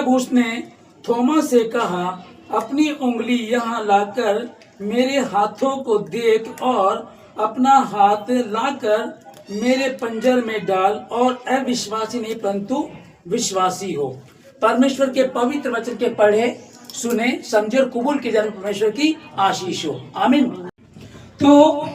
जब उसने थोमा से कहा, अपनी उंगली यहाँ लाकर मेरे हाथों को देख और अपना हाथ लाकर मेरे पंजर में डाल और अविश्वासी नहीं परंतु विश्वासी हो। परमेश्वर के पवित्र वचन के पढ़े, सुने, समझे और कबूल किए जाने परमेश्वर की आशीष हो। आमीन। तो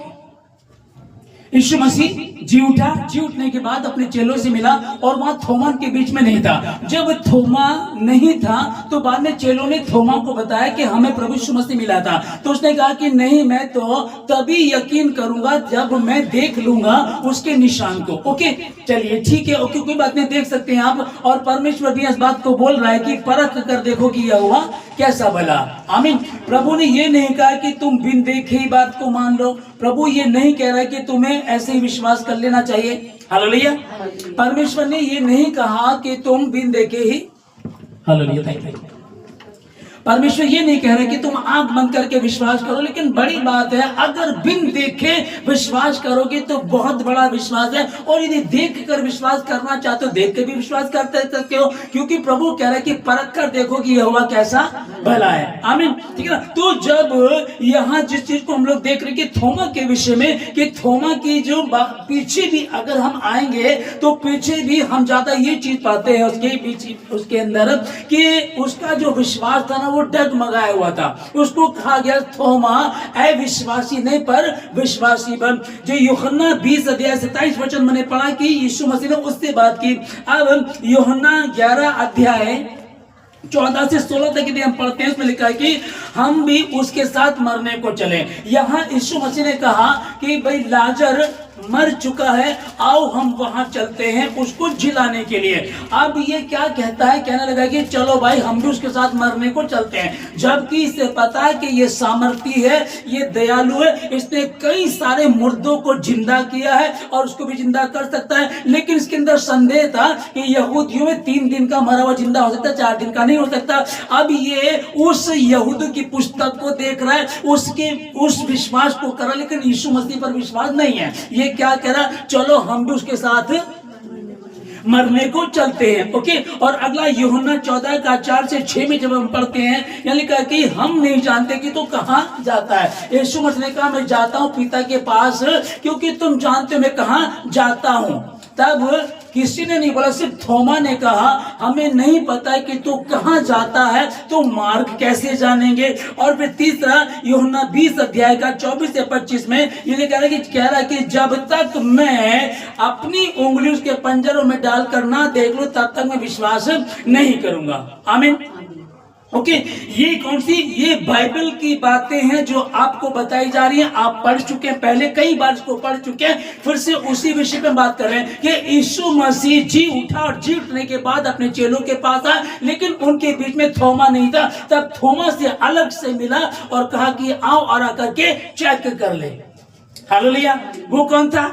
यीशु मसीह जी उठा। जी उठने के बाद अपने चेलों से मिला और वहां थोमा के बीच में नहीं था। जब थोमा नहीं था तो बाद में चेलों ने थोमा को बताया कि हमें प्रभु यीशु मसीह मिला था। तो उसने कहा कि नहीं, मैं तो तभी यकीन करूंगा जब मैं देख लूंगा उसके निशान को। ओके, चलिए ठीक है, ओके, कोई बात नहीं, देख सकते हैं आप। और परमेश्वर भी इस बात को बोल रहा है कि परख कर देखो कि यह हुआ कैसा भला। आमीन। प्रभु ने ये नहीं कहा कि तुम बिन देखे ही बात को मान लो। प्रभु ये नहीं कह रहा है कि तुम्हें ऐसे ही विश्वास कर लेना चाहिए। हालेलुया। परमेश्वर ने ये नहीं कहा कि तुम बिन देखे ही, हालेलुया, परमेश्वर ये नहीं कह रहे कि तुम आंख बंद करके विश्वास करो। लेकिन बड़ी बात है, अगर बिन देखे विश्वास करोगे तो बहुत बड़ा विश्वास है। और यदि देख कर विश्वास करना चाहते हो, देख के भी विश्वास करते सकते हो, क्योंकि प्रभु कह रहा है कि परख कर देखो कि यह हुआ कैसा भला है। आमीन। ठीक है ना। तो जब यहाँ जिस चीज को हम लोग देख रहे हैं कि थोमा के विषय में, कि थोमा की जो पीछे भी अगर हम आएंगे तो पीछे भी हम ज्यादा ये चीज पाते हैं उसके पीछे, उसके अंदर, कि उसका जो विश्वास था ना वो डगमगाया हुआ था। उसको कहा गया थोमा अविश्वासी नहीं पर विश्वासी बन। जो यूहन्ना 20 अध्याय 27 वचन मैंने पढ़ा कि यीशु मसीह ने उससे बात की। अब यूहन्ना 11 अध्याय 14 से 16 तक यदि हम पढ़ते हैं, उसमें लिखा है कि हम भी उसके साथ मरने को चले। यहाँ यीशु मसीह ने कहा कि भाई लाजर मर चुका है, आओ हम वहां चलते हैं उसको जिलाने के लिए। अब ये क्या कहता है, कहने लगा कि चलो भाई हम भी उसके साथ मरने को चलते हैं। जबकि इसे पता है कि ये सामर्थी है, ये दयालु है, इसने कई सारे मुर्दों को जिंदा किया है और उसको भी जिंदा कर सकता है। लेकिन इसके अंदर संदेह था कि यहूदियों में 3 दिन का मरा हुआ जिंदा हो सकता है, 4 दिन का नहीं हो सकता। अब ये उस यहूद की पुस्तक को देख रहा है, उसके उस विश्वास को कर रहा है, लेकिन यीशु मसीह पर विश्वास नहीं है। ये क्या कह रहा, चलो हम भी उसके साथ मरने को चलते हैं। ओके। और अगला यूहन्ना 14 का 4 से 6 में जब हम पढ़ते हैं, यानी कहा कि हम नहीं जानते कि तो कहां जाता है। यीशु मसीह ने कहा मैं जाता हूं पिता के पास, क्योंकि तुम जानते हो मैं कहां जाता हूं। तब किसी ने नहीं बोला, सिर्फ थोमा ने कहा हमें नहीं पता है कि तू कहां जाता है, तो मार्ग कैसे जानेंगे। और फिर तीसरा यूहन्ना 20 अध्याय का 24 से 25 में ये कह रहा है कि जब तक मैं अपनी उंगली उसके पंजरों में डालकर ना देख लूं तब तक मैं विश्वास नहीं करूंगा। आमीन। ओके। ये कौन सी, ये बाइबल की बातें हैं जो आपको बताई जा रही हैं। आप पढ़ चुके हैं, पहले कई बार इसको पढ़ चुके हैं, फिर से उसी विषय पे बात कर रहे हैं कि यीशु मसीह जी उठा और जी उठने के बाद अपने चेलों के पास आया, लेकिन उनके बीच में थोमा नहीं था। तब थोमा से अलग से मिला और कहा कि आओ और आकर के चेक कर ले। हालेलुया। वो कौन था?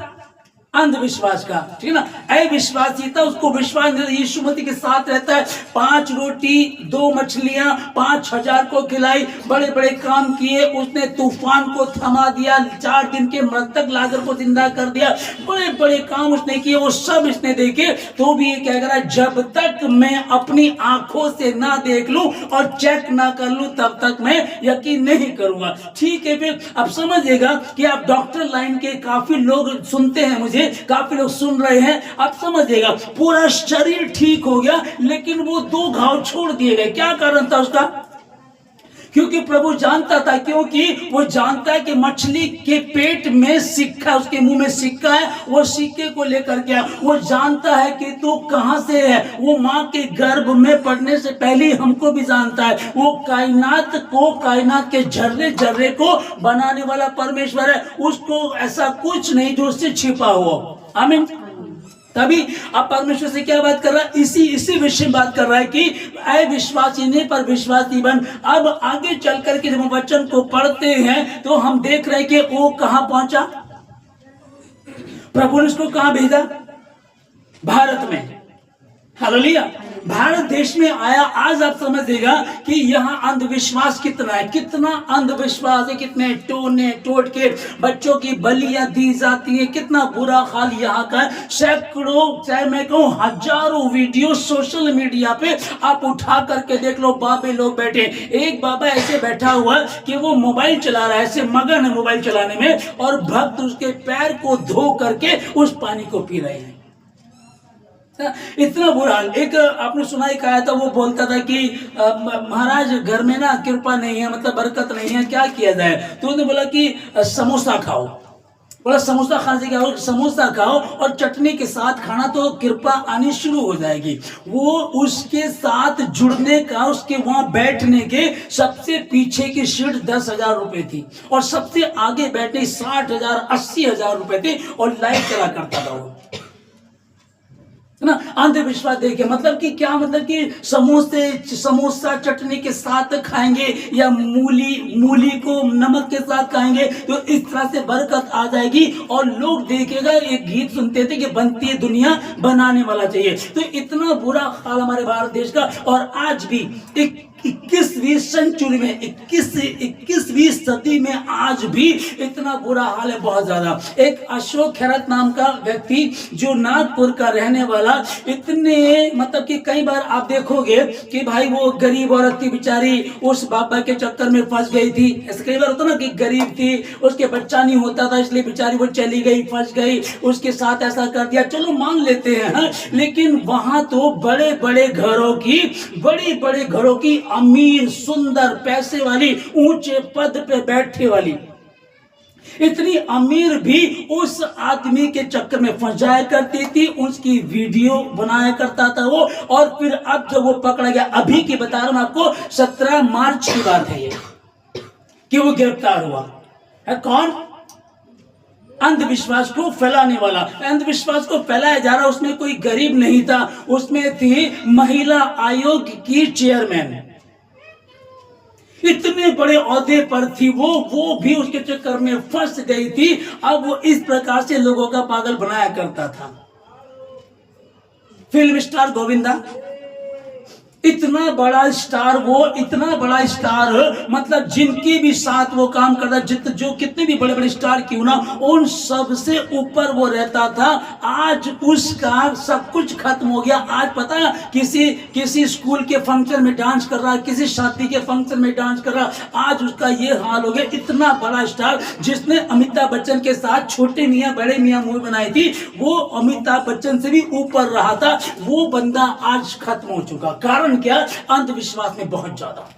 अंधविश्वास का, ठीक है ना, अविश्वासी था। उसको विश्वास नहीं, यीशु मसीह के साथ रहता है। 5 रोटी 2 मछलियां 5000 को खिलाई, बड़े बड़े काम किए। उसने तूफान को थमा दिया, 4 दिन के मृतक लाजर को जिंदा कर दिया, बड़े बड़े काम उसने किए। वो सब इसने देखे, तो भी ये क्या करा, जब तक मैं अपनी आंखों से ना देख लूं और चेक ना कर लूं तब तक मैं यकीन नहीं करूंगा। ठीक है, फिर अब समझिएगा कि आप डॉक्टर लाइन के काफी लोग सुनते हैं, मुझे काफी लोग सुन रहे हैं। आप समझिएगा पूरा शरीर ठीक हो गया, लेकिन वो 2 घाव छोड़ दिए गए। क्या कारण था उसका? क्योंकि प्रभु जानता था, क्योंकि वो जानता है कि मछली के पेट में सिक्का, उसके मुंह में सिक्का है, वो सिक्के को लेकर गया। वो जानता है कि तू कहां से है। वो मां के गर्भ में पड़ने से पहले हमको भी जानता है। वो कायनात को, कायनात के जर्रे जर्रे को बनाने वाला परमेश्वर है। उसको ऐसा कुछ नहीं जो उससे छिपा हो। आमीन। तभी अब परमेश्वर से क्या बात कर रहा है, इसी विषय में बात कर रहा है कि अविश्वासी नहीं पर विश्वासी बन। अब आगे चल करके जब हम वचन को पढ़ते हैं तो हम देख रहे हैं कि वो कहां पहुंचा। प्रभु ने उसको कहां भेजा? भारत में। हालेलुया। भारत देश में आया, आज आप समझिएगा कि यहाँ अंधविश्वास कितना है, कितना अंधविश्वास है, कितने टोने टोटके बच्चों की बलियां दी जाती है, कितना बुरा हाल यहाँ का है। सैकड़ों, चाहे मैं कहूँ हजारों वीडियो सोशल मीडिया पे आप उठा करके देख लो, बाबे लोग बैठे, एक बाबा ऐसे बैठा हुआ कि वो मोबाइल चला रहा है, ऐसे मगन है मोबाइल चलाने में, और भक्त उसके पैर को धो करके उस पानी को पी रहे हैं। इतना बुरा हाल। एक आपने सुना ही कहा था, वो बोलता था कि महाराज घर में ना कृपा नहीं है, मतलब बरकत नहीं है, क्या किया जाए? तो उसने बोला कि समोसा खाओ। बोला समोसा खाने से क्या हो? समोसा खाओ और चटनी के साथ खाना तो कृपा आनी शुरू हो जाएगी। वो उसके साथ जुड़ने का, उसके वहां बैठने के सबसे पीछे की सीट 10,000 रुपए थी और सबसे आगे बैठने 60,000 80,000 रुपए थे और लाइव चला करता था वो, है ना। अंधविश्वास देखिए, मतलब कि क्या, मतलब कि समोसा चटनी के साथ खाएंगे या मूली को नमक के साथ खाएंगे तो इस तरह से बरकत आ जाएगी। और लोग देखेगा, एक गीत सुनते थे कि बनती है दुनिया बनाने वाला चाहिए। तो इतना बुरा हाल हमारे भारत देश का। और आज भी 21वीं सेंचुरी में, 21वीं सदी में आज भी इतना बुरा हाल है, बहुत ज्यादा। एक अशोक खैरत नाम का व्यक्ति जो नागपुर का रहने वाला, इतने मतलब कि कई बार आप देखोगे कि भाई वो गरीब औरत थी बेचारी, उस बाबा के चक्कर में फंस गई थी। ऐसे कई बार होता ना कि गरीब थी, उसके बच्चा नहीं होता था, इसलिए बेचारी वो चली गई, फंस गई, उसके साथ ऐसा कर दिया, चलो मान लेते हैं, हाँ? लेकिन वहां तो बड़े बड़े घरों की अमीर, सुंदर, पैसे वाली, ऊंचे पद पे बैठे वाली, इतनी अमीर भी उस आदमी के चक्कर में फंस जाया करती थी, उसकी वीडियो बनाया करता था वो। और फिर अब जब वो पकड़ा गया, अभी की बता रहा हूं आपको, 17 मार्च की बात है ये, कि वो गिरफ्तार हुआ है। कौन? अंधविश्वास को फैलाने वाला। अंधविश्वास को फैलाया जा रहा, उसमें कोई गरीब नहीं था, उसमें थी महिला आयोग की चेयरमैन, इतने बड़े ओहदे पर थी वो भी उसके चक्कर में फंस गई थी। अब वो इस प्रकार से लोगों का पागल बनाया करता था। फिल्म स्टार गोविंदा, इतना बड़ा स्टार, वो इतना बड़ा स्टार, मतलब जिनके भी साथ वो काम करता, जो कितने भी बड़े बड़े स्टार क्यों ना, उन सब से ऊपर वो रहता था। आज उसका सब कुछ खत्म हो गया। आज पता है, किसी स्कूल के फंक्शन में डांस कर रहा, किसी शादी के फंक्शन में डांस कर रहा, आज उसका ये हाल हो गया। इतना बड़ा स्टार, जिसने अमिताभ बच्चन के साथ छोटे मियां बड़े मियां मूवी बनाई थी, वो अमिताभ बच्चन से भी ऊपर रहा था, वो बंदा आज खत्म हो चुका। कारण क्या? अंधविश्वास में बहुत ज्यादा।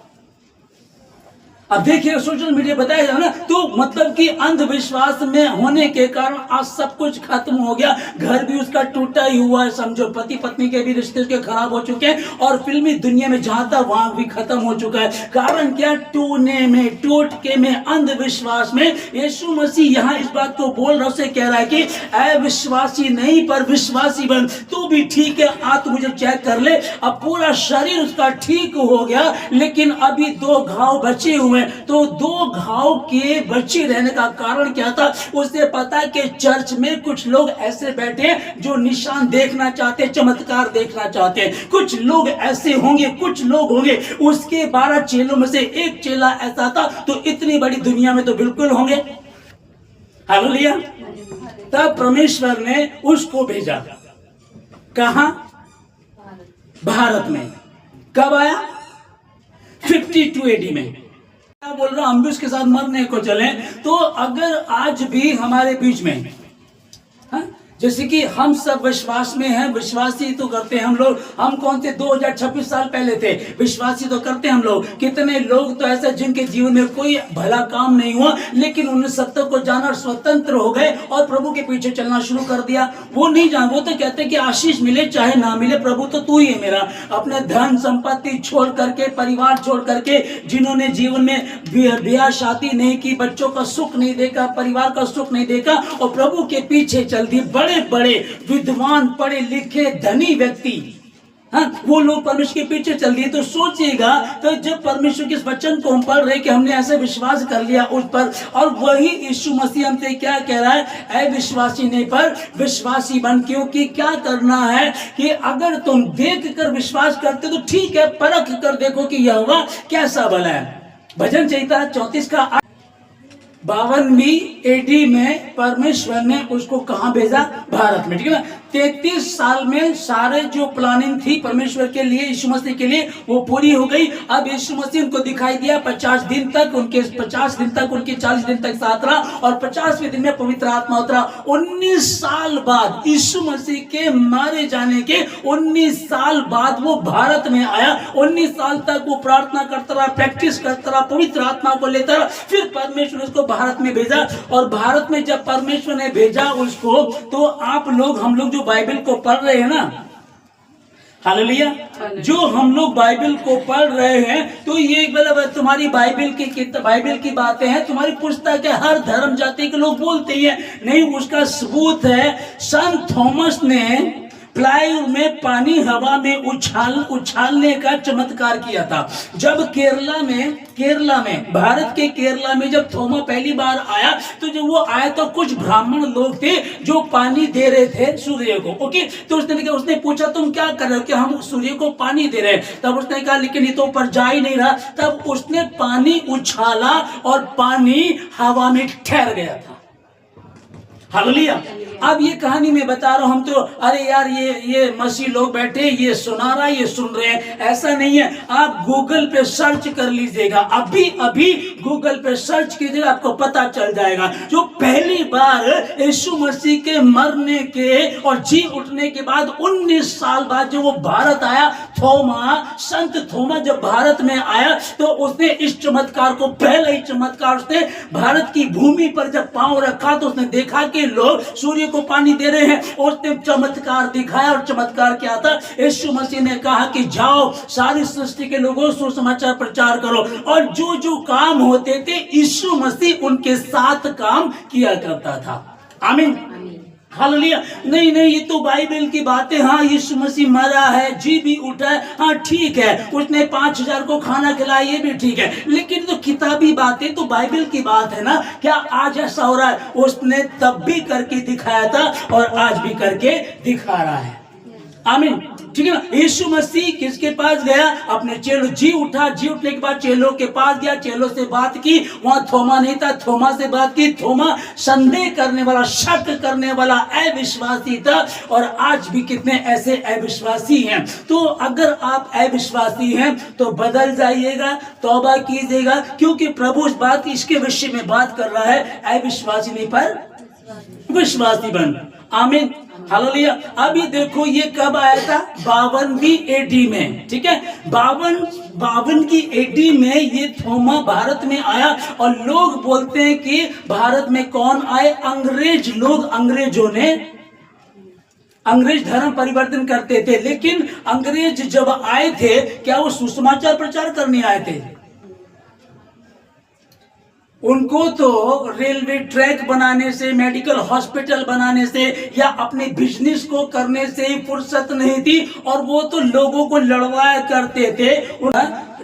अब देखिए सोशल मीडिया बताया जाए ना, तो मतलब कि अंधविश्वास में होने के कारण आज सब कुछ खत्म हो गया। घर भी उसका टूटा ही हुआ है, समझो, पति पत्नी के भी रिश्ते उसके खराब हो चुके हैं, और फिल्मी दुनिया में जहां था वहां भी खत्म हो चुका है। कारण क्या? टूने में, टोटके में, अंधविश्वास में। यीशु मसीह यहाँ इस बात को बोल रहा, उसे कह रहा है कि अविश्वासी नहीं पर विश्वासी बन। तू भी ठीक है, आ तू मुझे चेक कर ले। अब पूरा शरीर उसका ठीक हो गया, लेकिन अभी 2 घाव बचे हुए। तो 2 घाव के बचे रहने का कारण क्या था? उसे पता कि चर्च में कुछ लोग ऐसे बैठे हैं जो निशान देखना चाहते, चमत्कार देखना चाहते हैं। कुछ लोग ऐसे होंगे, कुछ लोग होंगे। उसके 12 चेलों में से एक चेला ऐसा था, तो इतनी बड़ी दुनिया में तो बिल्कुल होंगे। हालेलुया। तब परमेश्वर ने उसको भेजा। कहां? भारत में। कब आया? 52 AD में। बोल रहा, हम भी उसके साथ मरने को चले। तो अगर आज भी हमारे बीच में, हाँ, जैसे कि हम सब विश्वास में हैं, विश्वासी तो करते हैं हम लोग। हम कौन थे? 2026 साल पहले थे, विश्वासी तो करते हैं हम लोग। कितने लोग तो ऐसे जिनके जीवन में कोई भला काम नहीं हुआ, लेकिन उन्होंने सत्य को जाना, स्वतंत्र हो गए और प्रभु के पीछे चलना शुरू कर दिया। वो नहीं जान, वो तो कहते हैं कि आशीष मिले चाहे ना मिले, प्रभु तो तू ही है मेरा। अपने धन संपत्ति छोड़ करके, परिवार छोड़ करके, जिन्होंने जीवन में ब्याह शादी नहीं की, बच्चों का सुख नहीं देखा, परिवार का सुख नहीं देखा, और प्रभु के पीछे चल दी। बड़े बड़े विद्वान, पढ़े लिखे, धनी व्यक्ति, हाँ, वो लोग परमेश्वर के पीछे चल दिए। तो सोचिएगा, तो जब परमेश्वर के इस वचन को हम पढ़ रहे कि हमने ऐसे विश्वास कर लिया उस पर, और वही यीशु मसीह हमसे क्या कह रहा है, ऐ विश्वासी नहीं पर विश्वासी बन। क्योंकि क्या करना है कि अगर तुम देख कर विश्वास करते तो ठीक है, परख कर देखो कि यहोवा कैसा भला है। भजन संहिता 34 का 52वीं एडी में परमेश्वर ने उसको कहां भेजा, भारत में, ठीक है ना। 33 साल में सारे जो प्लानिंग थी परमेश्वर के लिए, यीशु मसीह के लिए, वो पूरी हो गई। अब यीशु मसीह उनको दिखाई दिया 50 दिन तक, उनके 40 दिन तक साथ रहा, और 50वें दिन में पवित्र आत्मा उतरा। 19 साल बाद, यीशु मसीह के मारे जाने के 19 साल बाद वो भारत में आया। 19 साल तक वो प्रार्थना करता रहा, प्रैक्टिस करता रहा, पवित्र आत्मा को लेता रहा। फिर परमेश्वर उसको भारत में भेजा, और भारत में जब परमेश्वर ने भेजा उसको, तो आप लोग, हम लोग जो बाइबल को पढ़ रहे हैं ना, हालेलुया, जो हम लोग बाइबल को पढ़ रहे हैं, तो ये मतलब तुम्हारी बाइबल की बातें हैं, तुम्हारी पुस्तक है, हर धर्म जाति के लोग बोलते हैं। नहीं, उसका सबूत है, संत थॉमस ने प्लाईवुड में पानी हवा में उछालने का चमत्कार किया था। जब केरला में भारत के केरला में जब थोमा पहली बार आया, तो जब वो आया तो कुछ ब्राह्मण लोग थे जो पानी दे रहे थे सूर्य को। ओके, तो उसने पूछा तुम क्या कर रहे हो, कि हम सूर्य को पानी दे रहे हैं। तब उसने कहा लेकिन ये तो ऊपर जा ही नहीं रहा। तब उसने पानी उछाला और पानी हवा में ठहर गया था। हालेलुया। अब ये कहानी मैं बता रहा हूं, हम तो अरे यार ये मसीह लोग बैठे, ये सुना रहा, ये सुन रहे हैं, ऐसा नहीं है। आप गूगल पे सर्च कर लीजिएगा, अभी गूगल पे सर्च कीजिएगा, आपको पता चल जाएगा। जो पहली बार यीशु मसीह के मरने के और जी उठने के बाद 19 साल बाद जो वो भारत आया, संत थोमा जब भारत में आया, तो उसने इस चमत्कार को, पहला ही चमत्कार उसने भारत की भूमि पर जब पांव रखा, तो उसने देखा कि लोग सूर्य को पानी दे रहे हैं, और उसने चमत्कार दिखाया। और चमत्कार क्या था, यीशु मसीह ने कहा कि जाओ सारी सृष्टि के लोगों सुसमाचार प्रचार करो। और जो जो काम होते थे, यीशु मसीह उनके साथ काम किया करता था। आमीन, हालेलुया। नहीं, ये तो बाइबल की बातें। हाँ, यीशु मसीह मरा है, जी भी उठा है, हाँ ठीक है, उसने 5000 को खाना खिलाया, ये भी ठीक है, लेकिन तो किताबी बातें तो बाइबल की बात है ना। क्या आज ऐसा हो रहा है? उसने तब भी करके दिखाया था और आज भी करके दिखा रहा है। आमीन, ठीक है ना। यीशु मसीह किसके पास गया? अपने चेलों, जी उठने के बाद चेलों के पास गया, चेलों से बात की। वहां थोमा नहीं था, थोमा से बात की। थोमा संदेह करने वाला, शक करने वाला अविश्वासी था, और आज भी कितने ऐसे अविश्वासी हैं। तो अगर आप अविश्वासी हैं तो बदल जाइएगा, तौबा कीजिएगा, क्योंकि प्रभु इस बात, इसके विषय में बात कर रहा है, अविश्वासी नहीं पर विश्वासी बन। आमीन, हालेलुया। अभी देखो ये कब आया था? 52वीं एडी में, ठीक है। 52 की एडी में ये थोमा भारत में आया। और लोग बोलते हैं कि भारत में कौन आए? अंग्रेज लोग। अंग्रेज धर्म परिवर्तन करते थे, लेकिन अंग्रेज जब आए थे, क्या वो सुसमाचार प्रचार करने आए थे? उनको तो रेलवे ट्रैक बनाने से, मेडिकल हॉस्पिटल बनाने से, या अपने बिजनेस को करने से ही फुर्सत नहीं थी। और वो तो लोगों को लड़वाया करते थे,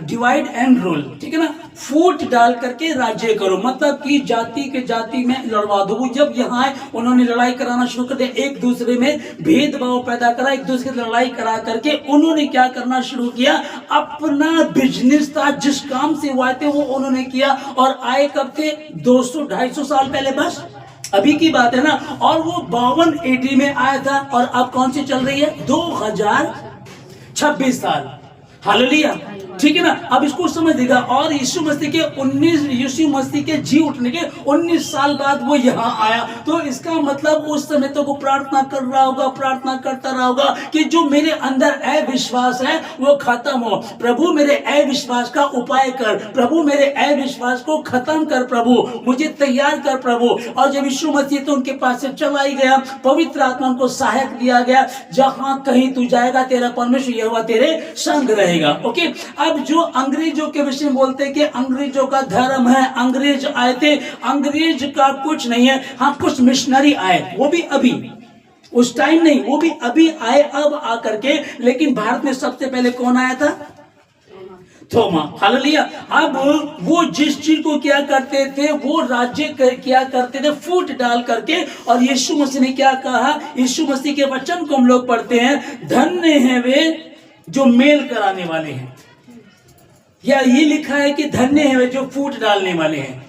डिवाइड एंड रूल, ठीक है ना। फूट डाल करके राज्य करो, मतलब कि जाति के जाति में लड़वा दो। वो जब यहाँ आए, उन्होंने लड़ाई कराना शुरू कर दिया, एक दूसरे में भेदभाव पैदा करा, एक दूसरे की लड़ाई करा करके उन्होंने क्या करना शुरू किया? अपना बिजनेस था, जिस काम से वो आए थे वो उन्होंने किया। और आए कब थे? 200-250 साल पहले, बस अभी की बात है ना। और वो 52 एडी में आया था, और अब कौन सी चल रही है? 2026 साल। हालेलुया, ठीक है ना। अब इसको समझिएगा। और यीशु मसीह के जी उठने के 19 साल बाद वो यहाँ आया, तो इसका मतलब उस समय तो वो प्रार्थना कर रहा होगा, प्रार्थना करता रहा होगा कि जो मेरे अंदर अविश्वास है वो खत्म हो। प्रभु मेरे अविश्वास का उपाय कर, प्रभु मेरे अविश्वास को खत्म कर, प्रभु मुझे तैयार कर प्रभु। और जब यीशु मसीह तो उनके पास से चला ही गया, पवित्र आत्मा उनको सहायक दिया गया। जहां कहीं तू जाएगा, तेरा परमेश्वर यहोवा तेरे संग रहेगा। ओके, अब जो अंग्रेजों के विषय में बोलते हैं कि अंग्रेजों का धर्म है, अंग्रेज आए थे, अंग्रेज का कुछ नहीं है। हाँ, कुछ मिशनरी आए, वो भी अभी उस टाइम नहीं, वो भी अभी आए, अब आकर के। लेकिन भारत में सबसे पहले कौन आया था? थोमा। हालेलुया। अब वो जिस चीज को क्या करते थे, वो राज्य क्या करते थे, फूट डाल करके। और यीशु मसीह ने क्या कहा? यीशु मसीह के वचन को हम लोग पढ़ते हैं, धन्य हैं वे जो मेल कराने वाले हैं। या ये लिखा है कि धन्य हैं वे जो फूट डालने वाले हैं,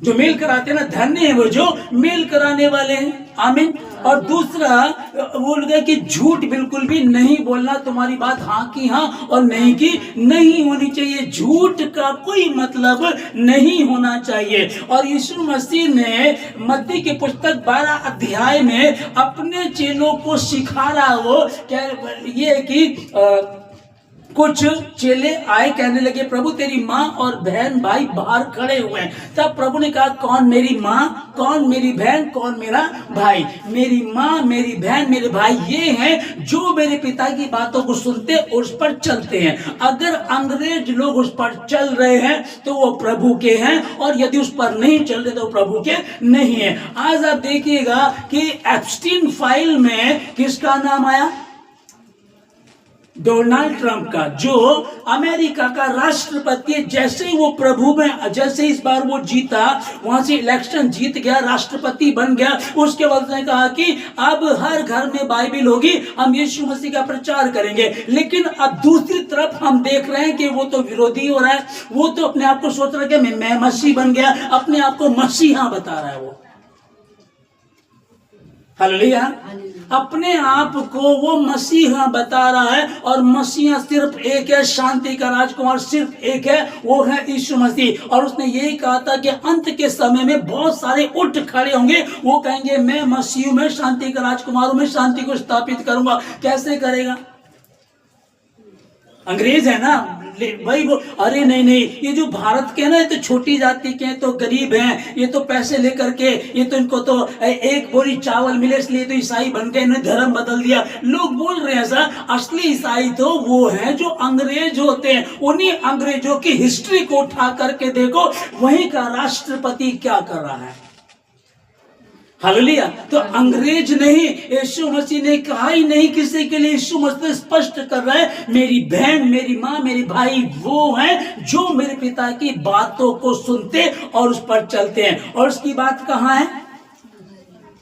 जो मेल कराते हैं ना, धन्य है वो जो मेल कराने वाले हैं। आमीन। और दूसरा बोल गया कि झूठ बिल्कुल भी नहीं बोलना, तुम्हारी बात हाँ की हाँ और नहीं की नहीं होनी चाहिए। झूठ का कोई मतलब नहीं होना चाहिए। और यीशु मसीह ने मत्ती की पुस्तक 12 अध्याय में अपने चेलों को सिखा रहा, वो क्या ये है कि कुछ चेले आए, कहने लगे प्रभु तेरी माँ और बहन भाई बाहर खड़े हुए हैं। तब प्रभु ने कहा, कौन मेरी माँ, कौन मेरी बहन, कौन मेरा भाई? मेरी माँ, मेरी बहन, मेरे भाई ये हैं जो मेरे पिता की बातों को सुनते और उस पर चलते हैं। अगर अंग्रेज लोग उस पर चल रहे हैं तो वो प्रभु के हैं, और यदि उस पर नहीं चल रहे तो वो प्रभु के नहीं है। आज आप देखिएगा कि एप्स्टीन फाइल में किसका नाम आया? डोनाल्ड ट्रंप का, जो अमेरिका का राष्ट्रपति है। जैसे ही वो प्रभु में, जैसे इस बार वो जीता, वहां से इलेक्शन जीत गया, राष्ट्रपति बन गया, उसके बाद उसने कहा कि अब हर घर में बाइबिल होगी, हम यीशु मसीह का प्रचार करेंगे। लेकिन अब दूसरी तरफ हम देख रहे हैं कि वो तो विरोधी हो रहा है। वो तो अपने आप को सोच रहा है कि मैं मसीह बन गया, अपने आप को मसीहा बता रहा है वो। हालेलुया। अपने आप को वो मसीहा बता रहा है, और मसीहा सिर्फ एक है, शांति का राजकुमार सिर्फ एक है, वो है यीशु मसीह। और उसने यही कहा था कि अंत के समय में बहुत सारे उठ खड़े होंगे, वो कहेंगे मैं मसीह में, शांति का राजकुमार हूं, मैं शांति को स्थापित करूंगा। कैसे करेगा? अंग्रेज है ना भाई वो, अरे नहीं नहीं, ये जो भारत के ना, ये तो छोटी जाति के हैं, तो गरीब हैं, ये तो पैसे लेकर के, ये तो इनको तो एक बोरी चावल मिले इसलिए तो ईसाई बन गए, इन्होंने धर्म बदल दिया। लोग बोल रहे हैं सर, असली ईसाई तो वो हैं जो अंग्रेज होते हैं। उन्हीं अंग्रेजों की हिस्ट्री को उठा करके देखो, वहीं का राष्ट्रपति क्या कर रहा है। हालेलुया। तो अंग्रेज नहीं, यीशु मसीह ने कहा ही नहीं किसी के लिए। यीशु मसीह स्पष्ट कर रहा है, मेरी बहन, मेरी माँ, मेरे भाई वो हैं जो मेरे पिता की बातों को सुनते और उस पर चलते हैं। और उसकी बात कहाँ है?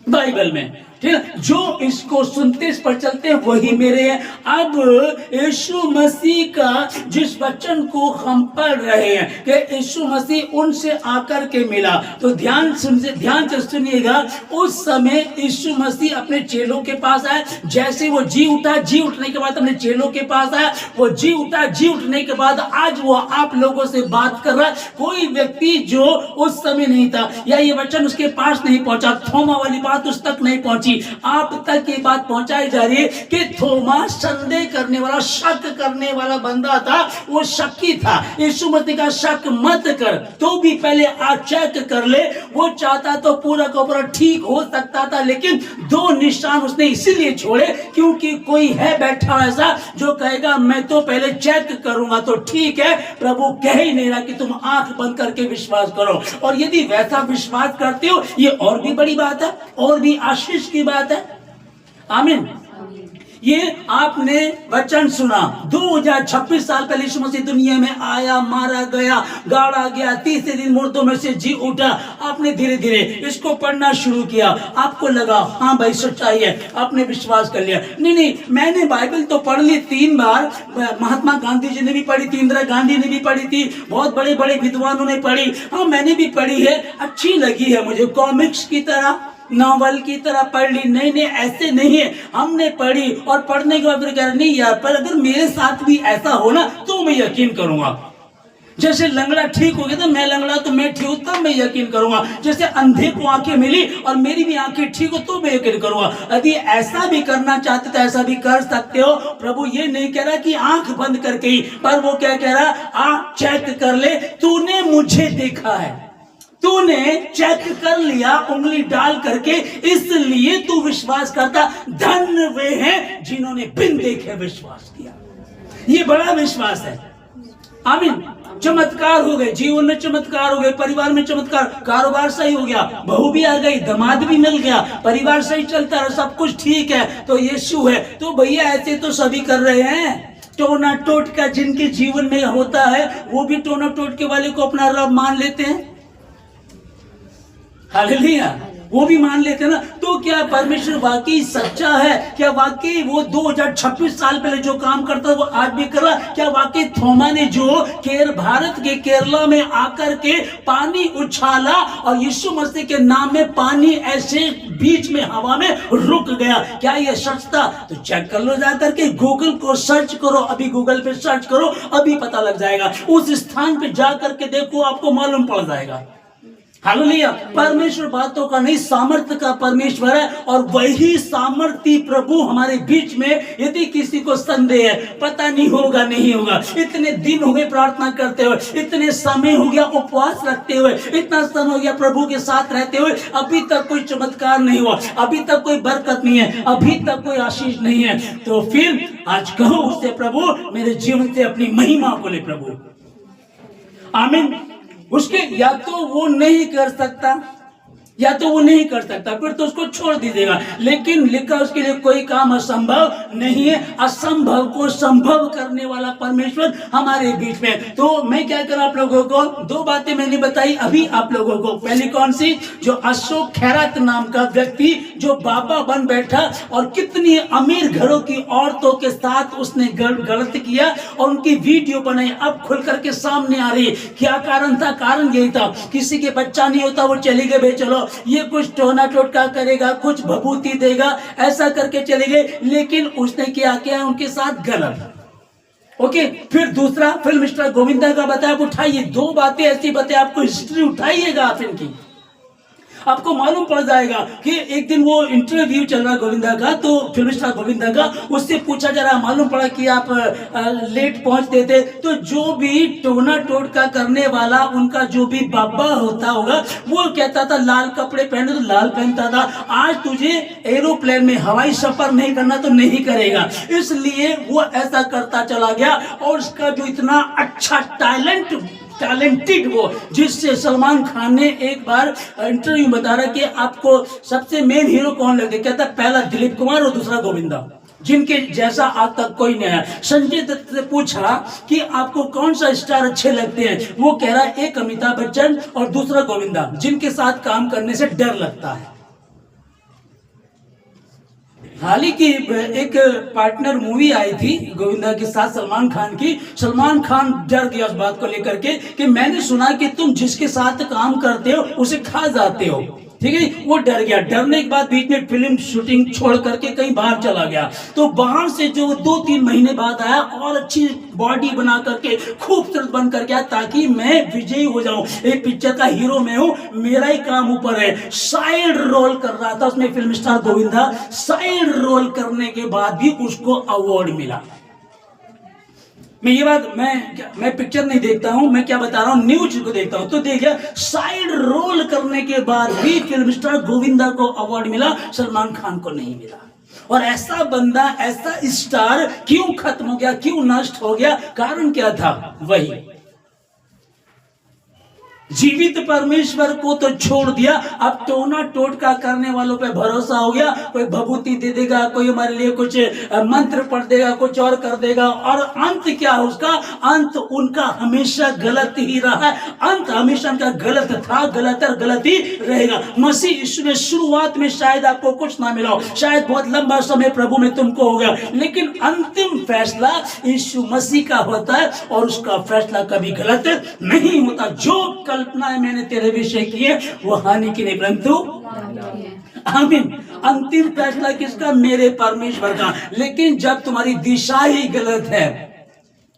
बाइबल में। ठीक है, जो इसको सुनते, इस पर चलते हैं, वही मेरे हैं। अब यीशु मसीह का जिस वचन को हम पढ़ रहे हैं कि यीशु मसीह उनसे आकर के मिला, तो ध्यान से सुनिएगा। उस समय यीशु मसीह अपने चेलों के पास आया। जैसे वो जी उठा, जी उठने के बाद अपने चेलों के पास आया। वो जी उठा, जी उठने के बाद आज वो आप लोगों से बात कर रहा है। कोई व्यक्ति जो उस समय नहीं था, या ये वचन उसके पास नहीं पहुंचा, थोमा वाली बात उस तक नहीं पहुंची, आप तक ये बात पहुंचाई जा रही है कि थोमा संदेह करने वाला, शक करने वाला बंदा था, वो शक्की था। यीशु मसीह का शक मत कर, तो भी पहले आप चेक कर ले। वो चाहता तो पूरा का पूरा ठीक हो सकता था, लेकिन 2 निशान उसने इसीलिए छोड़े क्योंकि कोई है बैठा ऐसा जो कहेगा मैं तो पहले चेक करूंगा तो ठीक है। प्रभु कह ही नहीं रहा कि तुम आंख बंद करके विश्वास करो। और यदि वैसा विश्वास करते हो, ये और भी बड़ी बात है, और भी आशीष की बात है। आमीन। ये आपने वचन सुना, 2026 साल पहले यीशु मसीह दुनिया में आया, मारा गया, गाड़ा गया, तीसरे दिन मुर्दों में से जी उठा। आपने धीरे धीरे इसको पढ़ना शुरू किया, आपको लगा हाँ भाई सच्चाई है, आपने विश्वास कर लिया। नहीं, मैंने बाइबल तो पढ़ ली 3 बार। महात्मा गांधी जी ने भी पढ़ी थी, इंदिरा गांधी ने भी पढ़ी थी, बहुत बड़े बड़े विद्वानों ने पढ़ी। हाँ, मैंने भी पढ़ी है, अच्छी लगी है मुझे, कॉमिक्स की तरह, नॉवल की तरह पढ़ ली। नहीं, ऐसे नहीं है। हमने पढ़ी और पढ़ने के बाद फिर कह रहे नहीं यार, पर अगर मेरे साथ भी ऐसा हो ना तो मैं यकीन करूंगा। जैसे लंगड़ा ठीक हो गया तो मैं लंगड़ा, तो मैं ठीक हूं तब मैं यकीन करूंगा। जैसे अंधे को आंखें मिली और मेरी भी आंखें ठीक हो तो मैं यकीन करूंगा। यदि ऐसा भी करना चाहते तो ऐसा भी कर सकते हो। प्रभु ये नहीं कह रहा कि आंख बंद करके ही, पर वो क्या कह रहा, आंख चेक कर ले, तूने मुझे देखा है, तूने चेक कर लिया उंगली डाल करके, इसलिए तू विश्वास करता। धन्य वे हैं जिन्होंने बिन देखे विश्वास किया। ये बड़ा विश्वास है। आमीन। चमत्कार हो गए, जीवन में चमत्कार हो गए, परिवार में चमत्कार, कारोबार सही हो गया, बहू भी आ गई, दामाद भी मिल गया, परिवार सही चलता है, सब कुछ ठीक है, तो यीशु है। तो भैया ऐसे तो सभी कर रहे हैं। टोना टोटका जिनके जीवन में होता है वो भी टोना टोटके वाले को अपना रब मान लेते हैं। हालेलुया, वो भी मान लेते हैं ना। तो क्या परमेश्वर वाकई सच्चा है? क्या वाकई वो 2026 साल पहले जो काम करता है वो आज भी कर रहा? क्या वाकई थोमा ने जो भारत के केरला में आकर के पानी उछाला और यीशु मसीह के नाम में पानी ऐसे बीच में हवा में रुक गया, क्या ये सच था? तो चेक कर लो, जाकर के गूगल को सर्च करो, अभी गूगल पे सर्च करो, अभी पता लग जाएगा। उस स्थान पे जाकर के देखो, आपको मालूम पड़ जाएगा। हालेलुया, परमेश्वर बातों का नहीं, सामर्थ्य का परमेश्वर है। और वही सामर्थ्य प्रभु हमारे बीच में, यदि किसी को संदेह है, पता नहीं होगा नहीं होगा, इतने दिन हो गए प्रार्थना करते हुए, इतने समय हो गया उपवास रखते हुए, इतना समय हो गया प्रभु के साथ रहते हुए, अभी तक कोई चमत्कार नहीं हुआ, अभी तक कोई बरकत नहीं है, अभी तक कोई आशीष नहीं है, तो फिर आज कहो उससे, प्रभु मेरे जीवन से अपनी महिमा को ले प्रभु। आमीन। उसके या तो वो नहीं कर सकता, या तो वो नहीं कर सकता, फिर तो उसको छोड़ दीजिएगा। लेकिन लिखा उसके लिए कोई काम असंभव नहीं है। असंभव को संभव करने वाला परमेश्वर हमारे बीच में। तो मैं क्या करूं आप लोगों को, दो बातें मैंने बताई अभी आप लोगों को। पहली कौन सी? जो अशोक खैरात नाम का व्यक्ति जो बाबा बन बैठा और कितनी अमीर घरों की औरतों के साथ उसने गलत किया और उनकी वीडियो बनाई, अब खुल करके सामने आ रही है। क्या कारण था? कारण यही था, किसी के बच्चा नहीं होता, वो चली गए, चलो ये कुछ टोना टोटका करेगा, कुछ भभूति देगा, ऐसा करके चले गए। लेकिन उसने क्या किया उनके साथ? गलत। ओके, फिर दूसरा फिल्म स्टार गोविंदा का बताया। उठाइए, दो बातें ऐसी बताए आपको, हिस्ट्री उठाइएगा आप इनकी, आपको मालूम पड़ जाएगा कि एक दिन वो इंटरव्यू चल रहा गोविंदा का, तो फिल्म स्टार गोविंदा का, उससे पूछा जा रहा, मालूम पड़ा कि आप लेट पहुंचते थे, तो जो भी टोना टोटका करने वाला उनका जो भी बाबा होता होगा वो कहता था लाल कपड़े पहने तो लाल पहनता था, आज तुझे एरोप्लेन में हवाई सफर नहीं करना तो नहीं करेगा, इसलिए वो ऐसा करता चला गया। और उसका जो इतना अच्छा टैलेंटेड वो, जिससे सलमान खान ने एक बार इंटरव्यू बता रहा कि आपको सबसे मेन हीरो कौन लगता है, कहता पहला दिलीप कुमार और दूसरा गोविंदा, जिनके जैसा आज तक कोई नहीं आया। संजय दत्त से पूछा कि आपको कौन सा स्टार अच्छे लगते हैं, वो कह रहा है एक अमिताभ बच्चन और दूसरा गोविंदा, जिनके साथ काम करने से डर लगता है। हाल ही की एक पार्टनर मूवी आई थी गोविंदा के साथ सलमान खान की। सलमान खान डर गया उस बात को लेकर के कि मैंने सुना कि तुम जिसके साथ काम करते हो उसे खा जाते हो, ठीक है। वो डर गया, डरने के बाद बीच में फिल्म शूटिंग छोड़ करके कहीं बाहर चला गया। तो बाहर से जो 2-3 महीने बाद आया और अच्छी बॉडी बना करके खूबसूरत बन कर गया, ताकि मैं विजयी हो जाऊं, एक पिक्चर का हीरो मैं हूं, मेरा ही काम ऊपर है। साइड रोल कर रहा था उसमें film star Govinda, side role करने के बाद भी उसको अवार्ड मिला। मैं ये बात मैं पिक्चर नहीं देखता हूं, मैं क्या बता रहा हूं, न्यूज को देखता हूं। तो देखिए, साइड रोल करने के बाद भी फिल्म स्टार गोविंदा को अवार्ड मिला, सलमान खान को नहीं मिला। और ऐसा बंदा, ऐसा स्टार क्यों खत्म हो गया, क्यों नष्ट हो गया? कारण क्या था? वही जीवित परमेश्वर को तो छोड़ दिया, अब टोना टोटका करने वालों पे भरोसा हो गया। कोई भभूति दे देगा, कोई हमारे लिए कुछ मंत्र पढ़ देगा, कुछ और कर देगा, और अंत क्या है उसका? अंत उनका हमेशा गलत ही रहा है। अंत हमेशा उनका गलत था, गलत और गलत ही रहेगा। मसीह यीशु ने शुरुआत में शायद आपको कुछ ना मिला हो, शायद बहुत लंबा समय प्रभु में तुमको हो गया, लेकिन अंतिम फैसला यीशु मसीह का होता है और उसका फैसला कभी गलत नहीं होता। जो कल्पनाएं मैंने तेरे विषय की है वो हानि की नहीं परंतु आमीन। अंतिम फैसला किसका? मेरे परमेश्वर का। लेकिन जब तुम्हारी दिशा ही गलत है,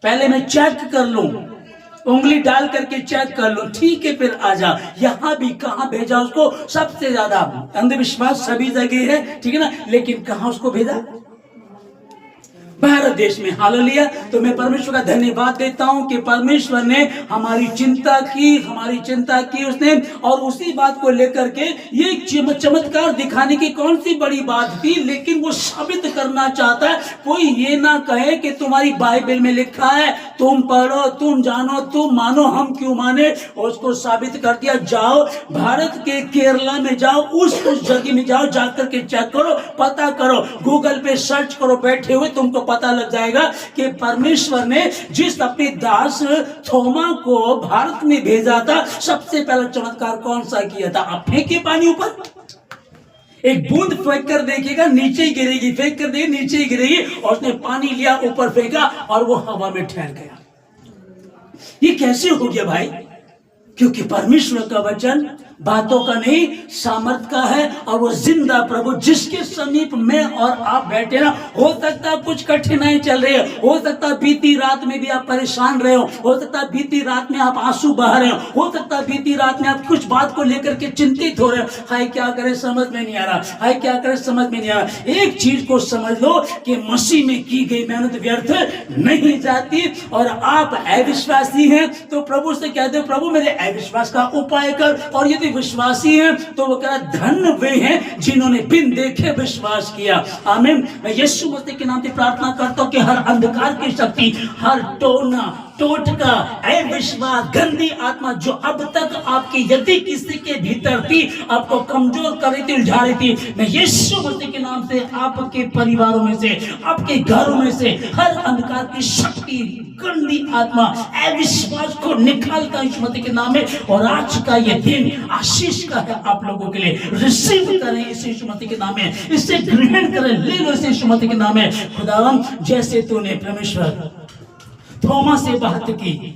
पहले मैं चेक कर लूं, उंगली डाल करके चेक कर लो, ठीक है, फिर आजा। यहां भी कहां भेजा उसको? सबसे अंधविश्वास सभी जगह है, ठीक है ना, लेकिन कहां उसको भेजा? भारत देश में। हालेलुया। तो मैं परमेश्वर का धन्यवाद देता हूं कि परमेश्वर ने हमारी चिंता की उसने, और उसी बात को लेकर के ये चमत्कार दिखाने की कौन सी बड़ी बात थी, लेकिन वो साबित करना चाहता है। कोई ये ना कहे कि तुम्हारी बाइबल में लिखा है, तुम पढ़ो, तुम जानो, तुम मानो, हम क्यों माने। और उसको साबित कर दिया। जाओ भारत के केरला में जाओ, उस जगह में जाओ, जाकर के चेक करो, पता करो, गूगल पे सर्च करो, बैठे हुए तुमको पता लग जाएगा कि परमेश्वर ने जिस अपने दास थोमा को भारत में भेजा था, सबसे पहला चमत्कार कौन सा किया था? आप फेंकिए पानी ऊपर, एक बूंद फेंक कर देखिएगा, नीचे ही गिरेगी, फेंक कर देखिए नीचे ही गिरेगी। और उसने पानी लिया, ऊपर फेंका और वो हवा में ठहर गया। ये कैसे हो गया भाई? क्योंकि परमेश्वर का वचन बातों का नहीं, सामर्थ का है, और वो जिंदा प्रभु जिसके समीप में और आप बैठे ना, हो सकता है कुछ कठिनाई चल रही है, हो सकता है बीती रात में भी आप परेशान रहे हो सकता है बीती रात में आप आंसू बहा रहे हो सकता है बीती रात में आप कुछ बात को लेकर के चिंतित हो रहे हो। हाय क्या करे समझ में नहीं आ रहा, हाय क्या करे समझ में नहीं आ रहा। एक चीज को समझ लो कि मसीह में की गई मेहनत व्यर्थ नहीं जाती। और आप अविश्वासी हैं तो प्रभु से कहते हो, प्रभु मेरे अविश्वास का उपाय कर। और यदि विश्वासी हैं तो वो कह रहा, धन्य वे हैं जिन्होंने बिन देखे विश्वास किया। आमीन। मैं यीशु मसीह के नाम से प्रार्थना करता हूं कि हर अंधकार की शक्ति, हर टोना टोटका, अविश्वास, गंदी आत्मा जो अब तक आपकी यदि किसी के भीतर थी, आपको कमजोर कर रही थी, उलझा रही थी, मैं यीशु मसीह के नाम से आपके परिवारों में से, आपके घरों में से हर अंधकार की शक्ति, गंदी आत्मा, अविश्वास को निकालता यीशु मसीह के नाम में। और आज का ये दिन आशीष का है आप लोगों के लिए। रिसीव करें इस यीशु मसीह के नाम में, इसे ग्रहण करें, ले लो इस यीशु मसीह के नाम में। खुदावन जैसे तूने परमेश्वर थोमा से बात की,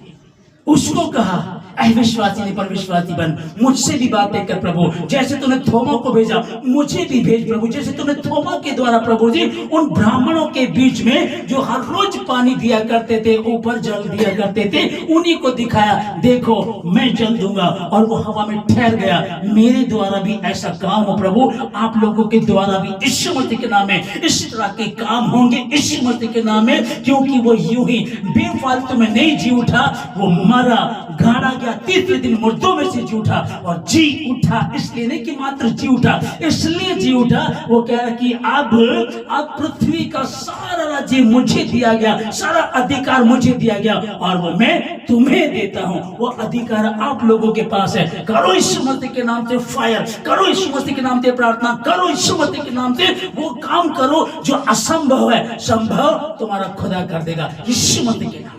उसको कहा अविश्वासी नहीं पर विश्वासी बन, मुझसे भी बातें कर प्रभु। जैसे तूने थोमा को भेजा, मुझे भी भेज प्रभु। जैसे तूने थोमा के द्वारा प्रभु जी उन ब्राह्मणों के बीच में जो हर रोज पानी दिया करते थे, ऊपर जल दिया करते थे, उन्हीं को दिखाया, देखो मैं जल दूंगा, और वो हवा में ठहर गया। मेरे द्वारा भी ऐसा काम हो प्रभु, आप लोगों के द्वारा भी यीशु मसीह के नाम में इस तरह के काम होंगे यीशु मसीह के नाम में। क्योंकि वो यूं ही बेफालतू में नहीं जी उठा, वो मरा, गाड़ा गया, तीसरे दिन मुर्दों में से जी उठा, और जी उठा इसलिए नहीं कि मात्र जी उठा, इसलिए जी उठा। वो कह रहा कि अब पृथ्वी का सारा राज्य मुझे दिया गया, सारा अधिकार मुझे दिया गया, और वो मैं तुम्हें देता हूं। वो अधिकार आप लोगों के पास है। करो यीशु मसीह के नाम से फायर, करो यीशु मसीह के नाम से प्रार्थना, करो यीशु मसीह के नाम से वो काम करो जो असंभव है, संभव तुम्हारा खुदा कर देगा यीशु मसीह के नाम।